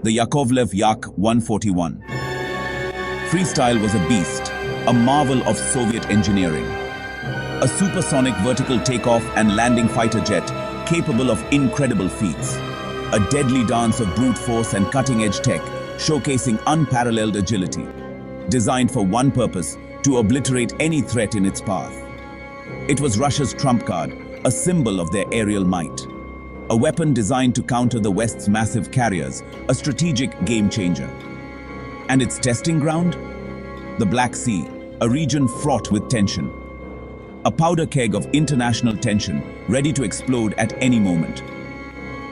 the Yakovlev Yak-141. Freestyle was a beast, a marvel of Soviet engineering. A supersonic vertical takeoff and landing fighter jet capable of incredible feats. A deadly dance of brute force and cutting-edge tech, showcasing unparalleled agility. Designed for one purpose, to obliterate any threat in its path. It was Russia's trump card, a symbol of their aerial might. A weapon designed to counter the West's massive carriers, a strategic game-changer. And its testing ground? The Black Sea, a region fraught with tension. A powder keg of international tension, ready to explode at any moment.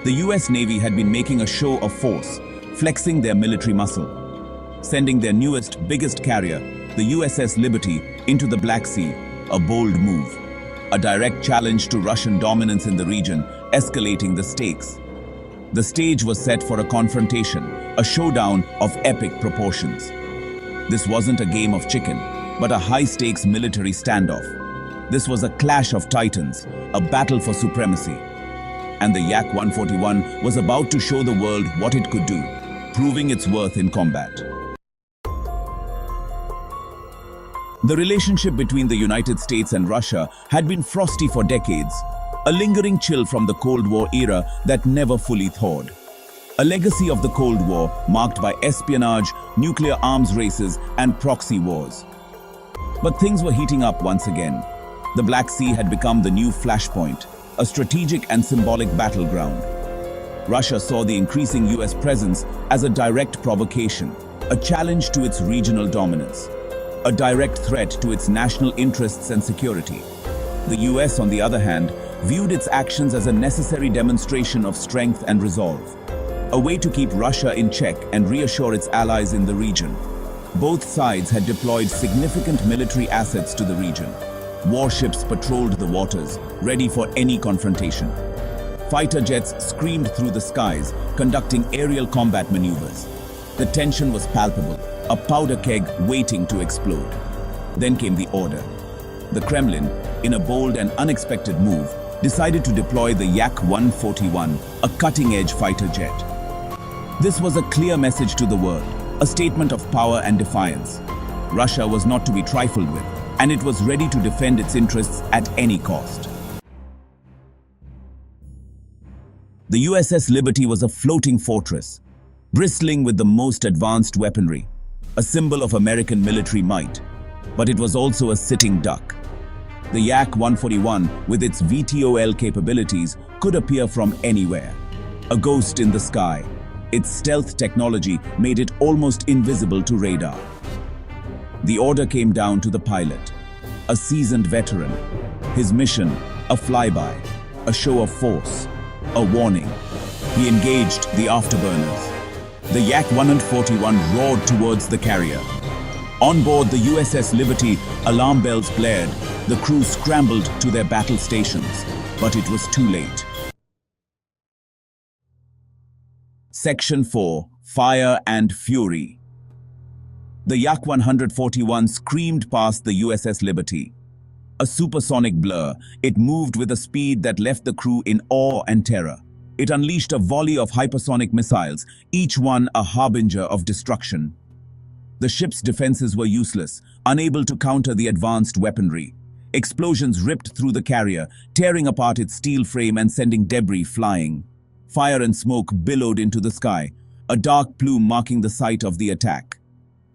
The US Navy had been making a show of force, flexing their military muscle. Sending their newest, biggest carrier, the USS Liberty, into the Black Sea, a bold move. A direct challenge to Russian dominance in the region, escalating the stakes. The stage was set for a confrontation, a showdown of epic proportions. This wasn't a game of chicken, but a high-stakes military standoff. This was a clash of titans, a battle for supremacy. And the Yak-141 was about to show the world what it could do, proving its worth in combat. The relationship between the United States and Russia had been frosty for decades, a lingering chill from the Cold War era that never fully thawed. A legacy of the Cold War marked by espionage, nuclear arms races, and proxy wars. But things were heating up once again. The Black Sea had become the new flashpoint, a strategic and symbolic battleground. Russia saw the increasing US presence as a direct provocation, a challenge to its regional dominance. A direct threat to its national interests and security. The US, on the other hand, viewed its actions as a necessary demonstration of strength and resolve, a way to keep Russia in check and reassure its allies in the region. Both sides had deployed significant military assets to the region. Warships patrolled the waters, ready for any confrontation. Fighter jets screamed through the skies, conducting aerial combat maneuvers. The tension was palpable, a powder keg waiting to explode. Then came the order. The Kremlin, in a bold and unexpected move, decided to deploy the Yak-141, a cutting-edge fighter jet. This was a clear message to the world, a statement of power and defiance. Russia was not to be trifled with, and it was ready to defend its interests at any cost. The USS Liberty was a floating fortress, bristling with the most advanced weaponry, a symbol of American military might, but it was also a sitting duck. The Yak-141, with its VTOL capabilities, could appear from anywhere. A ghost in the sky, its stealth technology made it almost invisible to radar. The order came down to the pilot, a seasoned veteran. His mission, a flyby, a show of force, a warning. He engaged the afterburners. The Yak-141 roared towards the carrier. On board the USS Liberty, alarm bells blared. The crew scrambled to their battle stations, but it was too late. Section 4. Fire and Fury. The Yak-141 screamed past the USS Liberty. A supersonic blur, it moved with a speed that left the crew in awe and terror. It unleashed a volley of hypersonic missiles, each one a harbinger of destruction. The ship's defenses were useless, unable to counter the advanced weaponry. Explosions ripped through the carrier, tearing apart its steel frame and sending debris flying. Fire and smoke billowed into the sky, a dark plume marking the site of the attack.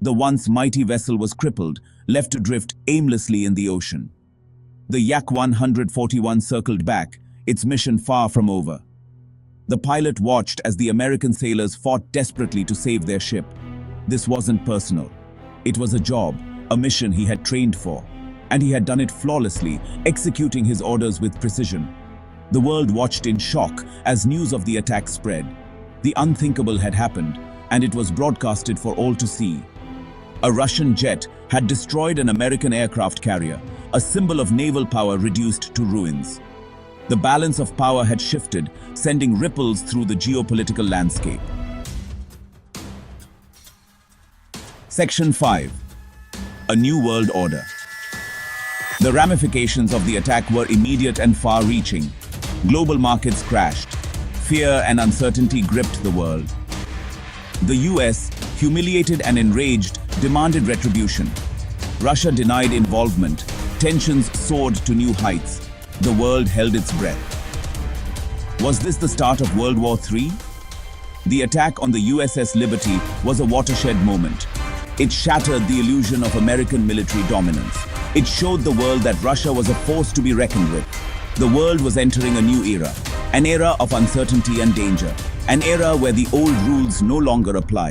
The once mighty vessel was crippled, left to drift aimlessly in the ocean. The Yak-141 circled back, its mission far from over. The pilot watched as the American sailors fought desperately to save their ship. This wasn't personal. It was a job, a mission he had trained for, and he had done it flawlessly, executing his orders with precision. The world watched in shock as news of the attack spread. The unthinkable had happened, and it was broadcasted for all to see. A Russian jet had destroyed an American aircraft carrier, a symbol of naval power reduced to ruins. The balance of power had shifted, sending ripples through the geopolitical landscape. Section 5. A New World Order. The ramifications of the attack were immediate and far-reaching. Global markets crashed. Fear and uncertainty gripped the world. The US, humiliated and enraged, demanded retribution. Russia denied involvement. Tensions soared to new heights. The world held its breath. Was this the start of World War III? The attack on the USS Liberty was a watershed moment. It shattered the illusion of American military dominance. It showed the world that Russia was a force to be reckoned with. The world was entering a new era, an era of uncertainty and danger, an era where the old rules no longer apply.